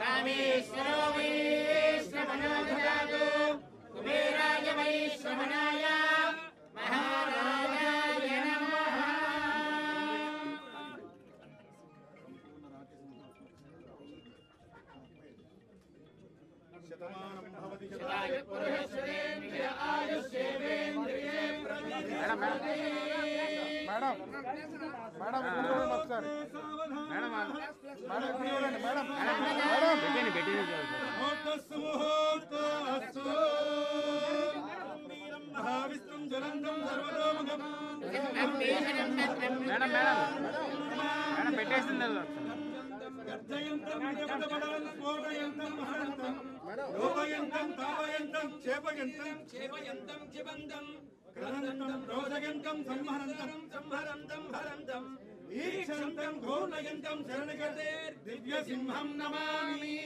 कामेश्वरो वैश्रवणो ददातु कुबेराय वैश्रवणाय महाराजाय नमः। शतमानं भवति शताय पुरुषेन्द्रिय आयुष्येवेन्द्रिये प्रतिष्ठते। मैडम मैडम ఒకసారి మేడం మేడం మేడం మేడం పెట్టండి పెట్టండి ముహూర్తస్తు వీరం మహావిష్ణుం జ్వలంతం సర్వతోముఖం మేడం మేడం మేడం పెట్టేసింది గర్జయంతం నిజపదపదం స్ఫోటయంతం మహంతం లోపయంతం తాపయంతం చేపయంతం చేపయంతం చిబంతం గ్రహంతం రోదయంతం సంహరంతం సంహరంతం హరంతం ఈక్షంతం ఘోర్ణయంతం శరణగతే దివ్య సింహం నమామి।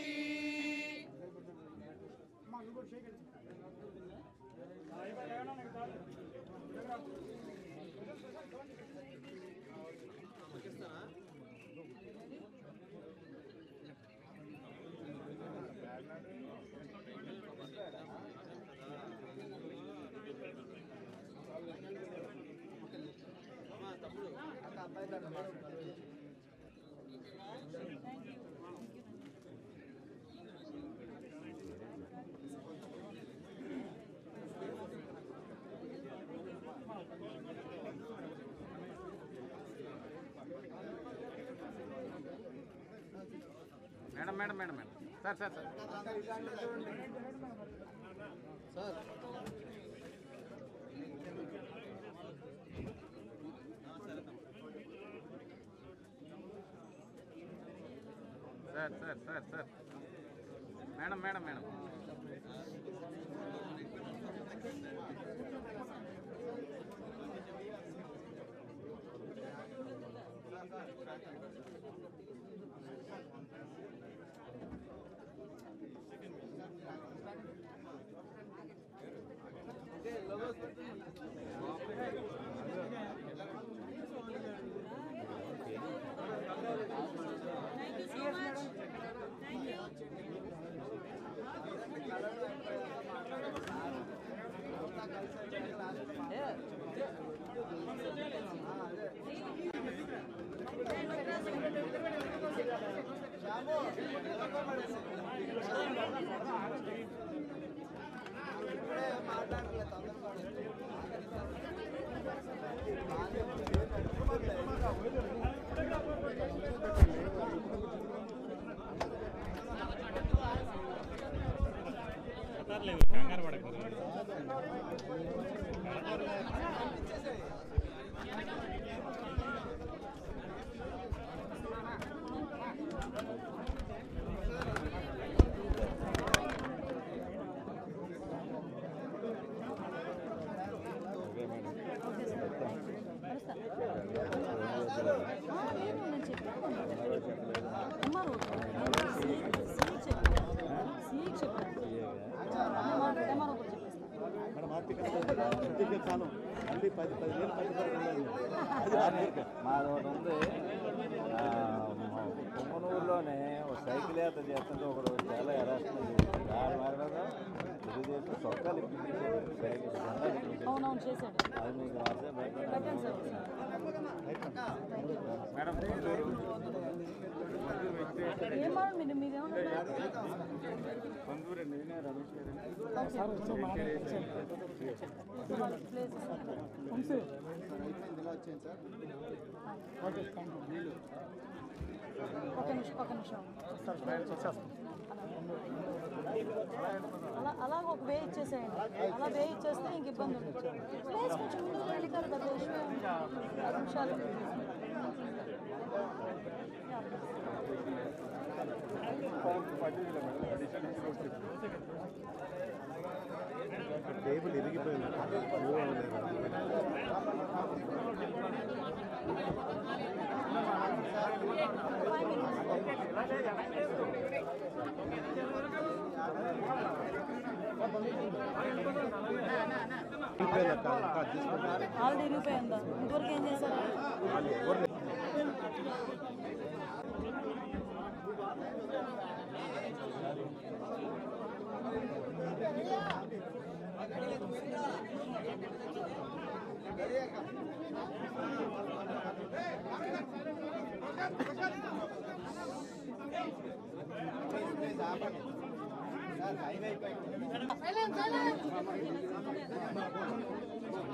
Madam madam madam madam sir sir sir sir sir sir sir madam madam madam కంగారు పడకూడదు మాది ఉంది పొంగనూరులోనే ఒక సైకిల్ యాత్ర చేస్తుంటే ఒకడు చాలా ఎరాస్మెంట్ చేశాడు. దాని మీద తెలుగుదేశం చొక్కాలు ఇప్పించేసాడు, సైకిల్ జెండాలు ఇప్పించాడు. అది మీకు మేడం పొందూరండి రమేష్ అలా ఒక వే ఇచ్చేసేయండి. అలా వే ఇచ్చేస్తే ఇంక ఇబ్బంది ఉండదు. ప్లేస్ కొంచెం ముందుకు వెళ్ళికారు కదా, 5 నిమిషాలు. టేబుల్ ఇరిగిపోయింది. ఆల్రెడీ ఇరిగిపోయిందా? ఇంతవరకు ఏం చేశారు?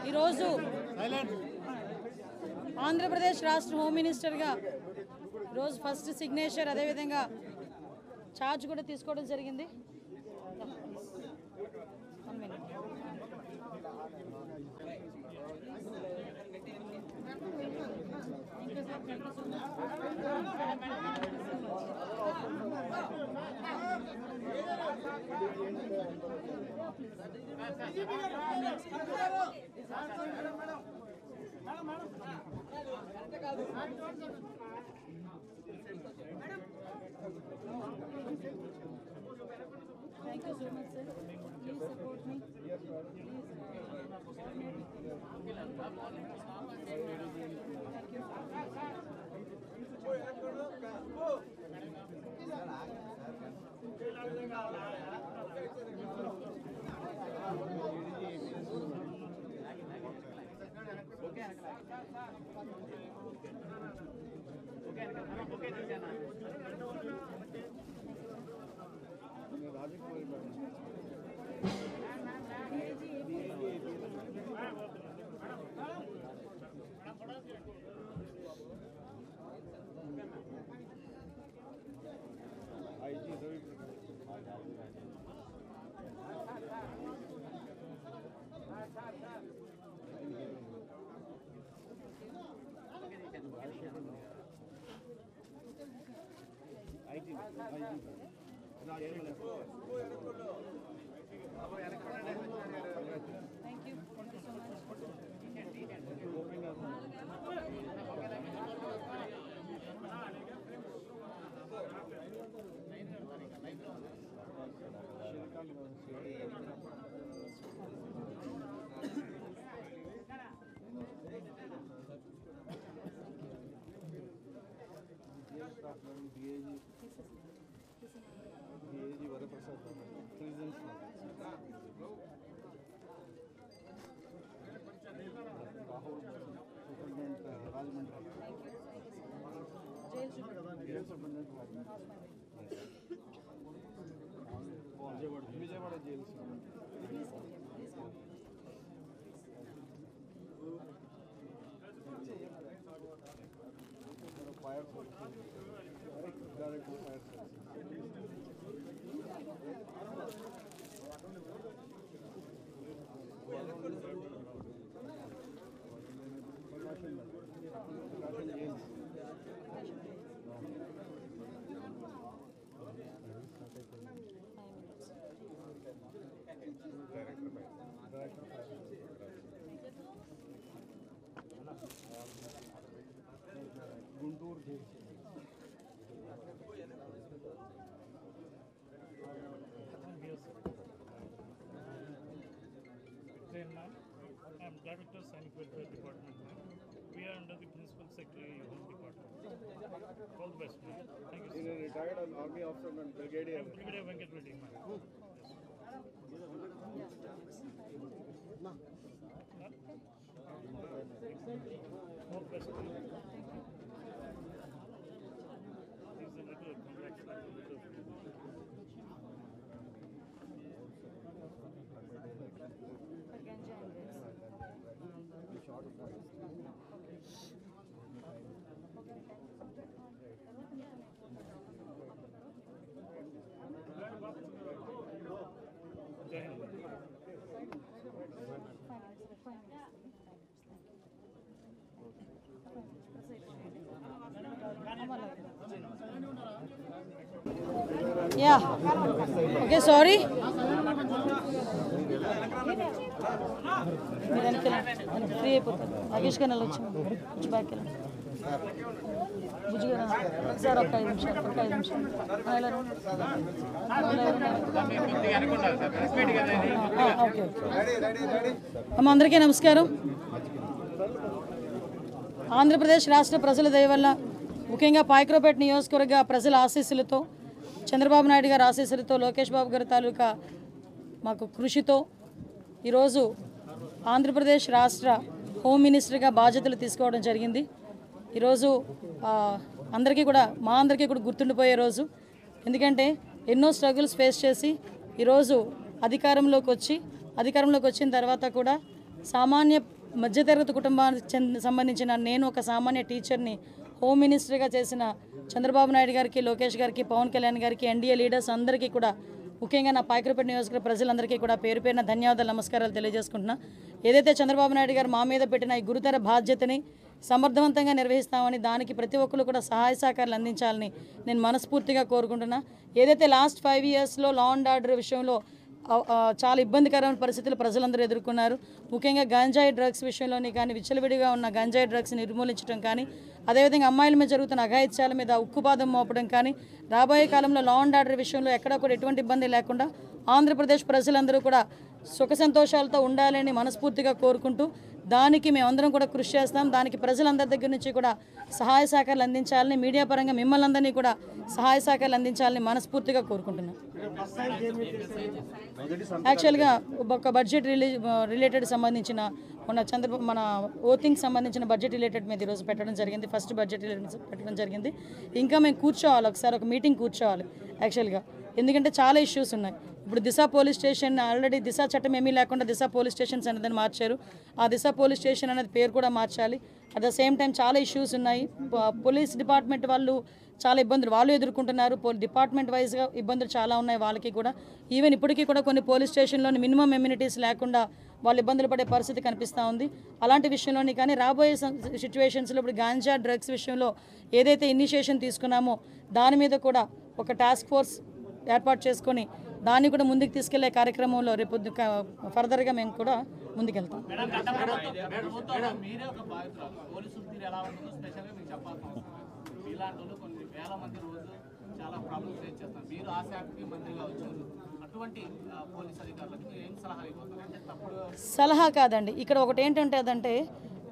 ఈరోజు ఆంధ్రప్రదేశ్ రాష్ట్ర హోమ్ మినిస్టర్గా రోజు ఫస్ట్ సిగ్నేచర్ అదేవిధంగా ఛార్జ్ కూడా తీసుకోవడం జరిగింది. Thank you so much, sir. Please support me. Thank you. Thank you so much. Vijayawada jail fire direct fire Guntur jail I'm Director Scientific Welfare Department. We are under the Principal Secretary Home Department. All the best, man. Thank you. He's a retired army officer and brigadier. Brigadier Venkat Reddy, man. All the best. He's a regular contractor. Yeah. Okay, sorry. మీరు వెనక్కి free అయిపోతారు. నాగేష్ గారు వెళ్ళొచ్చు back వెళ్ళండి. బుజ్జిగా sir ఒక 5 నిమిషాలు okay. అమ్మ అందరికీ నమస్కారం. ఆంధ్రప్రదేశ్ రాష్ట్ర ప్రజల దయ వల్ల ముఖ్యంగా పాయక్రోపేట నియోజకవర్గ ప్రజల ఆశీస్సులతో, చంద్రబాబు నాయుడు గారి ఆశీస్సులతో, లోకేష్ బాబు గారి తాలూకా మాకు కృషితో ఈరోజు ఆంధ్రప్రదేశ్ రాష్ట్ర హోమ్ మినిస్టర్గా బాధ్యతలు తీసుకోవడం జరిగింది. ఈరోజు అందరికీ కూడా మా అందరికీ కూడా గుర్తుండిపోయే రోజు. ఎందుకంటే ఎన్నో స్ట్రగుల్స్ ఫేస్ చేసి ఈరోజు అధికారంలోకి వచ్చిన తర్వాత కూడా సామాన్య మధ్యతరగతి కుటుంబానికి సంబంధించిన నేను ఒక సామాన్య టీచర్ని హోమ్ మినిస్టర్గా చేసిన చంద్రబాబు నాయుడు గారికి, లోకేష్ గారికి, పవన్ కళ్యాణ్ గారికి, ఎన్డీఏ లీడర్స్ అందరికీ కూడా, ముఖ్యంగా నా పాయక్రోపేట నియోజకవర్గ ప్రజలందరికీ కూడా పేరు పేరున ధన్యవాదాలు, నమస్కారాలు తెలియజేసుకుంటున్నా. ఏదైతే చంద్రబాబు నాయుడు గారు మా మీద పెట్టిన ఈ గురుతర బాధ్యతని సమర్థవంతంగా నిర్వహిస్తామని, దానికి ప్రతి ఒక్కరు కూడా సహాయ సహకారాలు అందించాలని నేను మనస్ఫూర్తిగా కోరుకుంటున్నా. ఏదైతే లాస్ట్ 5 ఇయర్స్లో లా అండ్ ఆర్డర్ విషయంలో చాలా ఇబ్బందికరమైన పరిస్థితులు ప్రజలందరూ ఎదుర్కొన్నారు. ముఖ్యంగా గంజాయి డ్రగ్స్ విషయంలోని కానీ, విచ్చలవిడిగా ఉన్న గంజాయి డ్రగ్స్ని నిర్మూలించడం కానీ, అదేవిధంగా అమ్మాయిల మీద జరుగుతున్న అఘాయిత్యాల మీద ఉక్కుపాదం మోపడం కానీ, రాబోయే కాలంలో లా అండ్ ఆర్డర్ విషయంలో ఎక్కడా కూడా ఎటువంటి ఇబ్బంది లేకుండా ఆంధ్రప్రదేశ్ ప్రజలందరూ కూడా సుఖ సంతోషాలతో ఉండాలని మనస్ఫూర్తిగా కోరుకుంటూ, దానికి మేమందరం కూడా కృషి చేస్తాం. దానికి ప్రజలందరి దగ్గర నుంచి కూడా సహాయ సహకారాలు అందించాలని, మీడియా పరంగా మిమ్మల్ని అందరినీ కూడా సహాయ సహకారాలు అందించాలని మనస్ఫూర్తిగా కోరుకుంటున్నాను. యాక్చువల్గా ఒక బడ్జెట్ రిలేటెడ్ సంబంధించిన మన ఓటింగ్కి సంబంధించిన బడ్జెట్ రిలేటెడ్ మీద ఈరోజు పెట్టడం జరిగింది. ఫస్ట్ బడ్జెట్ రిలేటెడ్ పెట్టడం జరిగింది. ఇంకా మేము కూర్చోవాలి, ఒకసారి ఒక మీటింగ్ కూర్చోవాలి యాక్చువల్గా. ఎందుకంటే చాలా ఇష్యూస్ ఉన్నాయి. ఇప్పుడు దిశ పోలీస్ స్టేషన్ ఆల్రెడీ దిశ చట్టం ఏమీ లేకుండా దిశ పోలీస్ స్టేషన్స్ అనేదాన్ని మార్చారు. ఆ దిశ పోలీస్ స్టేషన్ అనేది పేరు కూడా మార్చాలి. అట్ ద సేమ్ టైం చాలా ఇష్యూస్ ఉన్నాయి. పోలీస్ డిపార్ట్మెంట్ వాళ్ళు చాలా ఇబ్బందులు వాళ్ళు ఎదుర్కొంటున్నారు. డిపార్ట్మెంట్ వైజ్గా ఇబ్బందులు చాలా ఉన్నాయి వాళ్ళకి కూడా. ఈవెన్ ఇప్పటికీ కూడా కొన్ని పోలీస్ స్టేషన్లోని మినిమం ఎమ్యూనిటీస్ లేకుండా వాళ్ళు ఇబ్బందులు పడే పరిస్థితి కనిపిస్తూ ఉంది. అలాంటి విషయంలోని కానీ రాబోయే సిచ్యువేషన్స్లో ఇప్పుడు గాంజా డ్రగ్స్ విషయంలో ఏదైతే ఇనిషియేషన్ తీసుకున్నామో దాని మీద కూడా ఒక టాస్క్ ఫోర్స్ ఏర్పాటు చేసుకొని దాన్ని కూడా ముందుకు తీసుకెళ్లే కార్యక్రమంలో రేపు ఫర్దర్గా మేము కూడా ముందుకెళ్తాం. సలహా కాదండి, ఇక్కడ ఒకటి ఏంటంటే అదంటే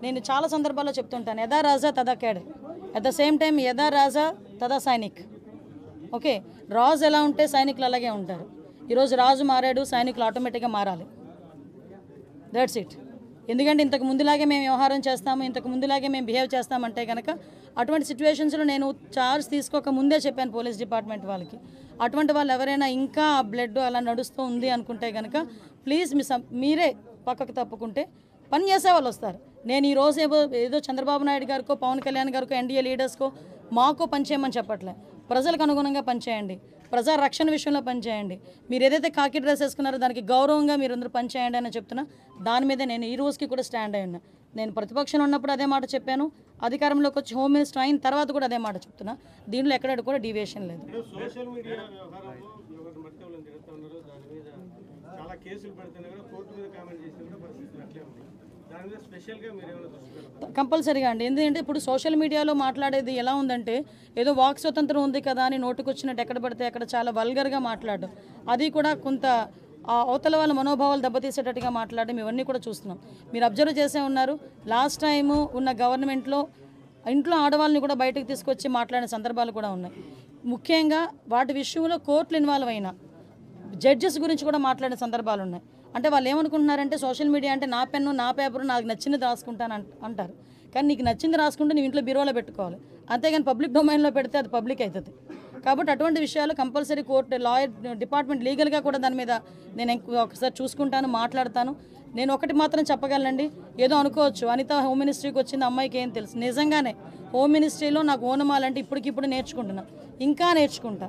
నేను చాలా సందర్భాల్లో చెప్తుంటాను, యథా రాజా తదా cadre, at the same time యథా రాజా తదా సైనిక్. ఓకే, రాజు ఎలా ఉంటే సైనికులు అలాగే ఉంటారు. ఈరోజు రాజు మారాడు, సైనికులు ఆటోమేటిక్గా మారాలి. That's it. ఎందుకంటే ఇంతకు ముందులాగే మేము వ్యవహారం చేస్తాము, ఇంతకు ముందులాగే మేము బిహేవ్ చేస్తామంటే కనుక అటువంటి సిచ్యువేషన్స్లో నేను చార్జ్ తీసుకోక ముందే చెప్పాను పోలీస్ డిపార్ట్మెంట్ వాళ్ళకి, అటువంటి వాళ్ళు ఎవరైనా ఇంకా బ్లడ్ అలా నడుస్తూ ఉంది అనుకుంటే కనుక ప్లీజ్ మీరే పక్కకు తప్పుకుంటే పని చేసే వాళ్ళు వస్తారు. నేను ఈరోజు ఏదో చంద్రబాబు నాయుడు గారికో, పవన్ కళ్యాణ్ గారికో, ఎన్డీఏ లీడర్స్కో మాకో పనిచేయమని చెప్పట్లే. ప్రజలకు అనుగుణంగా పనిచేయండి, ప్రజా రక్షణ విషయంలో పనిచేయండి. మీరు ఏదైతే కాకి డ్రెస్ వేసుకున్నారో దానికి గౌరవంగా మీరు అందరూ పనిచేయండి అని చెప్తున్నా. దాని మీద నేను ఈ రోజుకి కూడా స్టాండ్ అయి ఉన్నా. నేను ప్రతిపక్షంలో ఉన్నప్పుడు అదే మాట చెప్పాను, అధికారంలోకి వచ్చి హోమ్ మినిస్టర్ అయిన తర్వాత కూడా అదే మాట చెప్తున్నా. దీనిలో ఎక్కడ కూడా డీవియేషన్ లేదు. సోషల్ మీడియా వ్యవహారంలో ఎవరు మట్టవులను తిరుగుతూ ఉన్నారో దాని మీద చాలా కేసులు పెడుతున్నా కూడా కోర్టు మీద కామెంట్ చేసిన కూడా పరిస్థితులు అట్లే ఉంది. దాని మీద స్పెషల్గా మీరు ఏమైనా దృష్టి పెడతారు? కంపల్సరీగా అండి. ఎందుకంటే ఇప్పుడు సోషల్ మీడియాలో మాట్లాడేది ఎలా ఉందంటే ఏదో వాక్ స్వతంత్రం ఉంది కదా అని నోటుకొచ్చినట్టు ఎక్కడ పడితే అక్కడ చాలా వల్గర్గా మాట్లాడడం, అది కూడా కొంత అవతల వాళ్ళ మనోభావాలు దెబ్బతీసేటట్టుగా మాట్లాడడం, ఇవన్నీ కూడా చూస్తున్నాం. మీరు అబ్జర్వ్ చేసే ఉన్నారు, లాస్ట్ టైము ఉన్న గవర్నమెంట్లో ఇంట్లో ఆడవాళ్ళని కూడా బయటకు తీసుకొచ్చి మాట్లాడిన సందర్భాలు కూడా ఉన్నాయి. ముఖ్యంగా వాటి విషయంలో కోర్టులు ఇన్వాల్వ్ అయిన జడ్జెస్ గురించి కూడా మాట్లాడిన సందర్భాలు ఉన్నాయి. అంటే వాళ్ళు ఏమనుకుంటున్నారంటే సోషల్ మీడియా అంటే నా పెన్ను, నా పేపరు, నాకు నచ్చింది రాసుకుంటాను అంటారు. కానీ నీకు నచ్చింది రాసుకుంటే నువ్వు ఇంట్లో బీరోలో పెట్టుకోవాలి, అంతేగాని పబ్లిక్ డొమైన్లో పెడితే అది పబ్లిక్ అవుతుంది. కాబట్టి అటువంటి విషయాలు కంపల్సరీ కోర్టు, లాయర్ డిపార్ట్మెంట్ లీగల్గా కూడా దాని మీద నేను ఒకసారి చూసుకుంటాను, మాట్లాడతాను. నేను ఒకటి మాత్రం చెప్పగలనండి, ఏదో అనుకోవచ్చు అనిత హోమ్ మినిస్ట్రీకి వచ్చింది అమ్మాయికి ఏం తెలుసు. నిజంగానే హోమ్ మినిస్ట్రీలో నాకు ఓనమాలంటే ఇప్పటికిప్పుడు నేర్చుకుంటున్నా, ఇంకా నేర్చుకుంటా.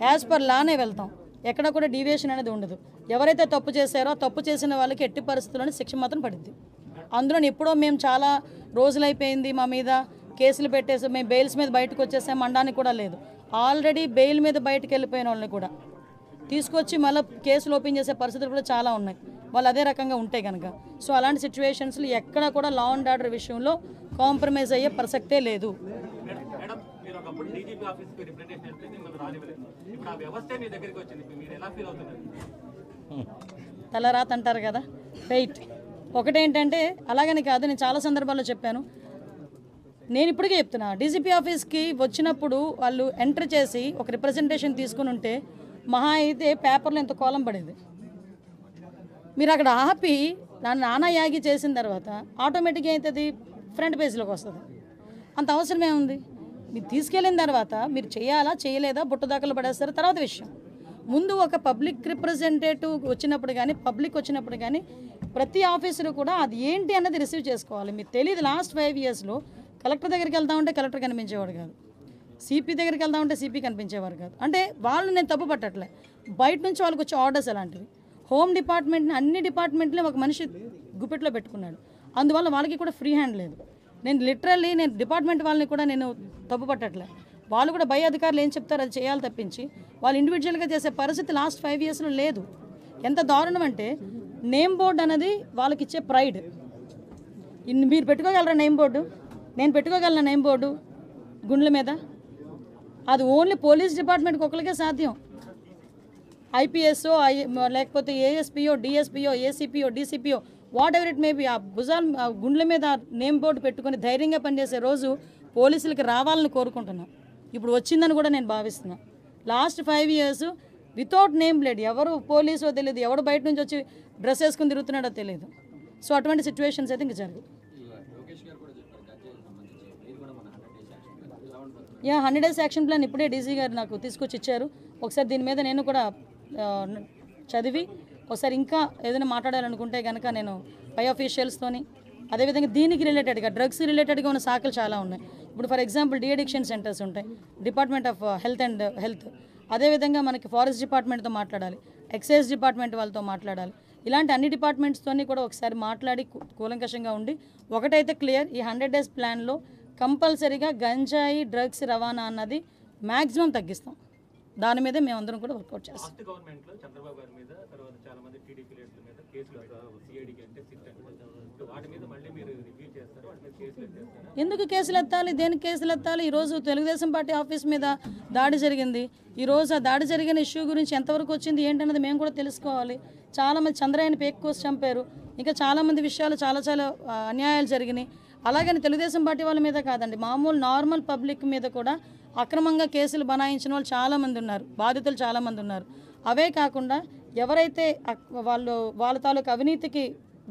యాజ్ పర్ లానే వెళ్తాం, ఎక్కడ కూడా డీవియేషన్ అనేది ఉండదు. ఎవరైతే తప్పు చేశారో తప్పు చేసిన వాళ్ళకి ఎట్టి పరిస్థితుల్లోనే శిక్ష మాత్రం పడుద్ది. అందులో ఎప్పుడో మేము చాలా రోజులైపోయింది మా మీద కేసులు పెట్టేసి మేము బెయిల్స్ మీద బయటకు వచ్చేసాం అనడానికి కూడా లేదు. ఆల్రెడీ బెయిల్ మీద బయటకు వెళ్ళిపోయిన వాళ్ళని కూడా తీసుకొచ్చి మళ్ళీ కేసులు ఓపెన్ చేసే పరిస్థితులు కూడా చాలా ఉన్నాయి. వాళ్ళు అదే రకంగా ఉంటే కనుక. సో అలాంటి సిచ్యువేషన్స్లో ఎక్కడ కూడా లా అండ్ ఆర్డర్ విషయంలో కాంప్రమైజ్ అయ్యే ప్రసక్తే లేదు. తలరాత అంటారు కదా, వెయిట్. ఒకటేంటంటే అలాగని కాదు, నేను చాలా సందర్భాల్లో చెప్పాను, నేను ఇప్పటికే చెప్తున్నా, డీజీపీ ఆఫీస్కి వచ్చినప్పుడు వాళ్ళు ఎంటర్ చేసి ఒక రిప్రజెంటేషన్ తీసుకుని ఉంటే మహా అయితే పేపర్లో ఎంత కోలం పడేది. మీరు అక్కడ ఆపి దాన్ని నానాయాగి చేసిన తర్వాత ఆటోమేటిక్గా అవుతుంది, ఫ్రంట్ పేజ్లోకి వస్తుంది. అంత అవసరమే ఉంది. మీరు తీసుకెళ్ళిన తర్వాత మీరు చేయాలా చేయలేదా బుట్టదాకలు పడేస్తారు తర్వాత విషయం. ముందు ఒక పబ్లిక్ రిప్రజెంటేటివ్ వచ్చినప్పుడు కానీ పబ్లిక్ వచ్చినప్పుడు కానీ ప్రతి ఆఫీసరు కూడా అది ఏంటి అన్నది రిసీవ్ చేసుకోవాలి. మీకు తెలియదు, లాస్ట్ 5 yearsలో కలెక్టర్ దగ్గరికి వెళ్తామంటే కలెక్టర్ కనిపించేవాడు కాదు, సిపి దగ్గరికి వెళ్తామంటే సిపి కనిపించేవారు కాదు. అంటే వాళ్ళు నేను తప్పు పట్టట్లే, బయట నుంచి వాళ్ళకి వచ్చే ఆర్డర్స్ అలాంటివి. హోమ్ డిపార్ట్మెంట్ని అన్ని డిపార్ట్మెంట్లే ఒక మనిషి గుప్పెట్లో పెట్టుకున్నాడు, అందువల్ల వాళ్ళకి కూడా ఫ్రీ హ్యాండ్ లేదు. నేను లిటరల్లీ నేను డిపార్ట్మెంట్ వాళ్ళని కూడా నేను తప్పు పట్టట్లే, వాళ్ళు కూడా పై అధికారులు ఏం చెప్తారు అది చేయాలి తప్పించి వాళ్ళు ఇండివిజువల్గా చేసే పరిస్థితి లాస్ట్ 5 yearsలో లేదు. ఎంత దారుణం అంటే నేమ్ బోర్డు అనేది వాళ్ళకి ఇచ్చే ప్రైడ్. మీరు పెట్టుకోగలరా నేమ్ బోర్డు? నేను పెట్టుకోగలనా నేమ్ బోర్డు గుండ్ల మీద? అది ఓన్లీ పోలీస్ డిపార్ట్మెంట్కి ఒకరికే సాధ్యం. ఐపీఎస్ఓ లేకపోతే ఏఎస్పీఓ డిఎస్పీఓ ఏసీపీఓ డీసీపీఓ whatever it may be, ఆ భుజాల గుండ్ల మీద నేమ్ బోర్డు పెట్టుకొని ధైర్యంగా పనిచేసే రోజు పోలీసులకి రావాలని కోరుకుంటున్నాను. ఇప్పుడు వచ్చిందని కూడా నేను భావిస్తున్నాను. Last 5 years without name plate, ఎవరు పోలీసో తెలియదు, ఎవడు బయట నుంచి వచ్చి డ్రెస్ వేసుకుని తిరుగుతున్నాడో తెలియదు. సో అటువంటి సిచ్యువేషన్స్ అయితే ఇంక జరుగు. 100 days యాక్షన్ ప్లాన్ ఇప్పుడే డీసీ గారు నాకు తీసుకొచ్చి ఇచ్చారు. ఒకసారి దీని మీద నేను కూడా చదివి ఒకసారి ఇంకా ఏదైనా మాట్లాడాలనుకుంటే కనుక నేను పై ఆఫీషియల్స్తోని, అదేవిధంగా దీనికి రిలేటెడ్గా డ్రగ్స్ రిలేటెడ్గా ఉన్న శాఖలు చాలా ఉన్నాయి. ఇప్పుడు ఫర్ ఎగ్జాంపుల్ డీఅడిక్షన్ సెంటర్స్ ఉంటాయి, డిపార్ట్మెంట్ ఆఫ్ హెల్త్, అదేవిధంగా మనకి ఫారెస్ట్ డిపార్ట్మెంట్తో మాట్లాడాలి, ఎక్సైజ్ డిపార్ట్మెంట్ వాళ్ళతో మాట్లాడాలి. ఇలాంటి అన్ని డిపార్ట్మెంట్స్తోని కూడా ఒకసారి మాట్లాడి కూలంకషంగా ఉండి ఒకటైతే క్లియర్, ఈ 100 days ప్లాన్లో కంపల్సరీగా గంజాయి డ్రగ్స్ రవాణా అన్నది మ్యాక్సిమం తగ్గిస్తాం. దాని మీదే మేమందరం కూడా వర్కౌట్ చేస్తాం. ఎందుకు కేసులు ఎత్తాలి, దేనికి కేసులు ఎత్తాలి? ఈరోజు తెలుగుదేశం పార్టీ ఆఫీస్ మీద దాడి జరిగింది. ఈరోజు ఆ దాడి జరిగిన ఇష్యూ గురించి ఎంతవరకు వచ్చింది ఏంటన్నది మేము కూడా తెలుసుకోవాలి. చాలామంది చంద్రయ్యని పేక్ కోసి చంపారు, ఇంకా చాలామంది విషయాలు చాలా అన్యాయాలు జరిగినాయి. అలాగని తెలుగుదేశం పార్టీ వాళ్ళ మీద కాదండి, మామూలు నార్మల్ పబ్లిక్ మీద కూడా అక్రమంగా కేసులు బనాయించిన వాళ్ళు చాలామంది ఉన్నారు, బాధితులు చాలామంది ఉన్నారు. అవే కాకుండా ఎవరైతే వాళ్ళ తాలూకు అవినీతికి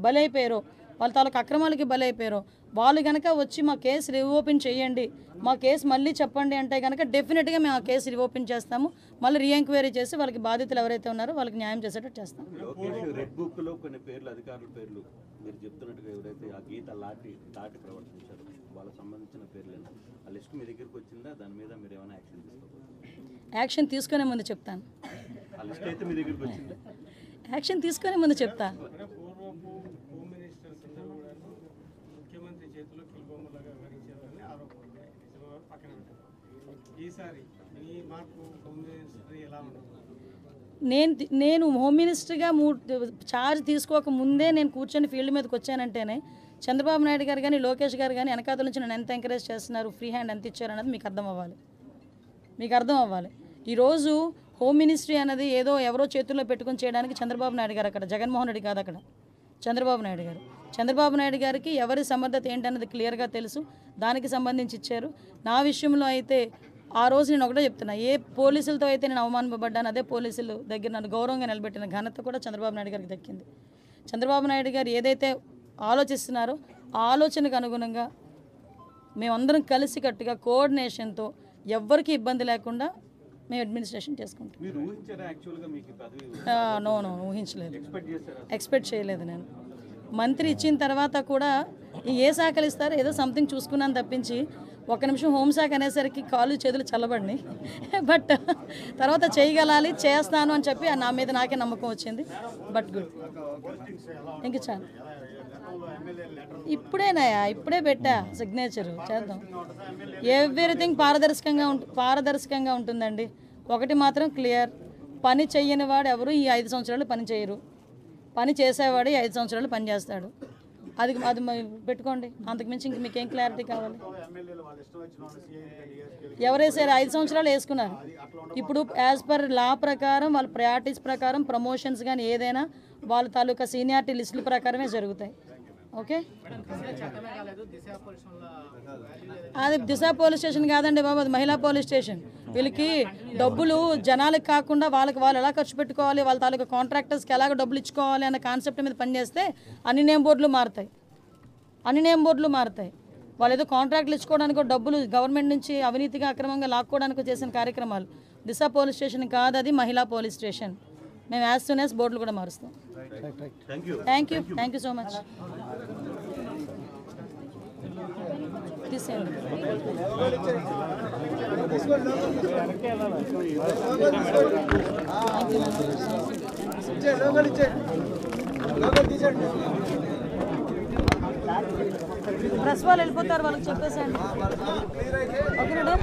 బలైపోయారో, వాళ్ళ తాలూకు అక్రమాలకి బలైపోయారో వాళ్ళు కనుక వచ్చి మా కేసు రీఓపెన్ చేయండి, మా కేసు మళ్ళీ చెప్పండి అంటే కనుక డెఫినెట్గా మేము ఆ కేసు రీఓపెన్ చేస్తాము. మళ్ళీ రీఎంక్వైరీ చేసి వాళ్ళకి బాధితులు ఎవరైతే ఉన్నారో వాళ్ళకి న్యాయం చేసేటట్టు చేస్తాం. రెడ్ బుక్లో కొన్ని పేర్లు, అధికారుల పేర్లు మీరు చెప్తున్నట్టుగా ఎవరైతే ఆ గీత దాటి ప్రవర్తించారో వాళ్ళకి సంబంధించిన పేర్లు ఆ లిస్ట్ మీ దగ్గరికి వచ్చిందా? దాని మీద మీరు ఏమైనా యాక్షన్ తీసుకోవాలి? యాక్షన్ తీసుకునే ముందు చెప్తాను. ఆ లిస్ట్ అయితే మీ దగ్గరికి వచ్చిందా? యాక్షన్ తీసుకునే ముందు చెప్తాను. హోమ్ మినిస్టర్స్ అందరూ కూడా ముఖ్యమంత్రి చేతిలో కిల్బొమ్మలాగా వ్యవహరించారని ఆరోపణలు పక్కన ఉంటారు. ఈసారి మీ మార్పు హోమ్ మినిస్టర్ ఎలా ఉంటుంది? నేను హోమ్ మినిస్టర్గా ఛార్జ్ తీసుకోక ముందే నేను కూర్చొని ఫీల్డ్ మీదకి వచ్చానంటేనే చంద్రబాబు నాయుడు గారు కానీ లోకేష్ గారు కానీ వెనకాతల నుంచి నన్ను ఎంత ఎంకరేజ్ చేస్తున్నారు, ఫ్రీ హ్యాండ్ ఎంత ఇచ్చారు అన్నది మీకు అర్థం అవ్వాలి. ఈరోజు హోమ్ మినిస్ట్రీ అనేది ఏదో ఎవరో చేతుల్లో పెట్టుకొని చేయడానికి చంద్రబాబు నాయుడు గారు అక్కడ, జగన్మోహన్ రెడ్డి కాదు అక్కడ, చంద్రబాబు నాయుడు గారికి ఎవరి సమర్థత ఏంటన్నది క్లియర్గా తెలుసు, దానికి సంబంధించి ఇచ్చారు. నా విషయంలో అయితే ఆ రోజు నేను ఒకటే చెప్తున్నా, ఏ పోలీసులతో అయితే నేను అవమానపడ్డాను అదే పోలీసులు దగ్గర నన్ను గౌరవంగా నిలబెట్టిన ఘనత కూడా చంద్రబాబు నాయుడు గారికి దక్కింది. చంద్రబాబు నాయుడు గారు ఏదైతే ఆలోచిస్తున్నారో ఆ ఆలోచనకు అనుగుణంగా మేమందరం కలిసికట్టుగా కోఆర్డినేషన్తో ఎవ్వరికీ ఇబ్బంది లేకుండా మేము అడ్మినిస్ట్రేషన్ చేసుకుంటాం. నో ఊహించలేదు, ఎక్స్పెక్ట్ చేయలేదు. నేను మంత్రి ఇచ్చిన తర్వాత కూడా ఏ శాఖలు ఇస్తారో ఏదో సంథింగ్ చూసుకున్నాను తప్పించి, ఒక్క నిమిషం హోంశాఖ అనేసరికి కాళ్ళు చేతులు చల్లబడినాయి. బట్ తర్వాత చేయగలాలి, చేస్తాను అని చెప్పి నా మీద నాకే నమ్మకం వచ్చింది. బట్ గుడ్, ఇంక చాలు. ఇప్పుడే పెట్టా సిగ్నేచర్, చేద్దాం. ఎవ్రీథింగ్ పారదర్శకంగా ఉంటుందండి. ఒకటి మాత్రం క్లియర్, పని చెయ్యని వాడు ఎవరు ఈ 5 సంవత్సరాలు పని చేయరు. పని చేసేవాడు 5 సంవత్సరాలు పని చేస్తాడు. అది అది పెట్టుకోండి. అంతకుమించి ఇంక మీకేం క్లారిటీ కావాలి? ఎవరేసారు? 5 సంవత్సరాలు వేసుకున్నారు. ఇప్పుడు యాజ్ పర్ లా ప్రకారం వాళ్ళ ప్రయారిటీస్ ప్రకారం ప్రమోషన్స్ కానీ ఏదైనా వాళ్ళ తాలూకా సీనియారిటీ లిస్టుల ప్రకారమే జరుగుతాయి. ఓకే, అది దిశ పోలీస్ స్టేషన్ కాదండి బాబు, అది మహిళా పోలీస్ స్టేషన్. వీళ్ళకి డబ్బులు జనాలకు కాకుండా వాళ్ళకి వాళ్ళు ఎలా ఖర్చు పెట్టుకోవాలి, వాళ్ళ తాలూకా కాంట్రాక్టర్స్కి ఎలాగ డబ్బులు ఇచ్చుకోవాలి అన్న కాన్సెప్ట్ మీద పనిచేస్తే అన్ని నేమ్ బోర్డులు మారుతాయి. వాళ్ళు ఏదో కాంట్రాక్ట్లు ఇచ్చుకోవడానికి డబ్బులు గవర్నమెంట్ నుంచి అవినీతిగా అక్రమంగా లాక్కోవడానికి చేసిన కార్యక్రమాలు. దిశ పోలీస్ స్టేషన్ కాదు, అది మహిళా పోలీస్ స్టేషన్. మేము యాజ్ సూన్ యాజ్ బోర్డులు కూడా మారుస్తాం. Thank you so much. తీసేయండి. ప్రెస్ వాళ్ళు వెళ్ళిపోతారు, వాళ్ళకి చెప్పేసండి. ఓకేనా?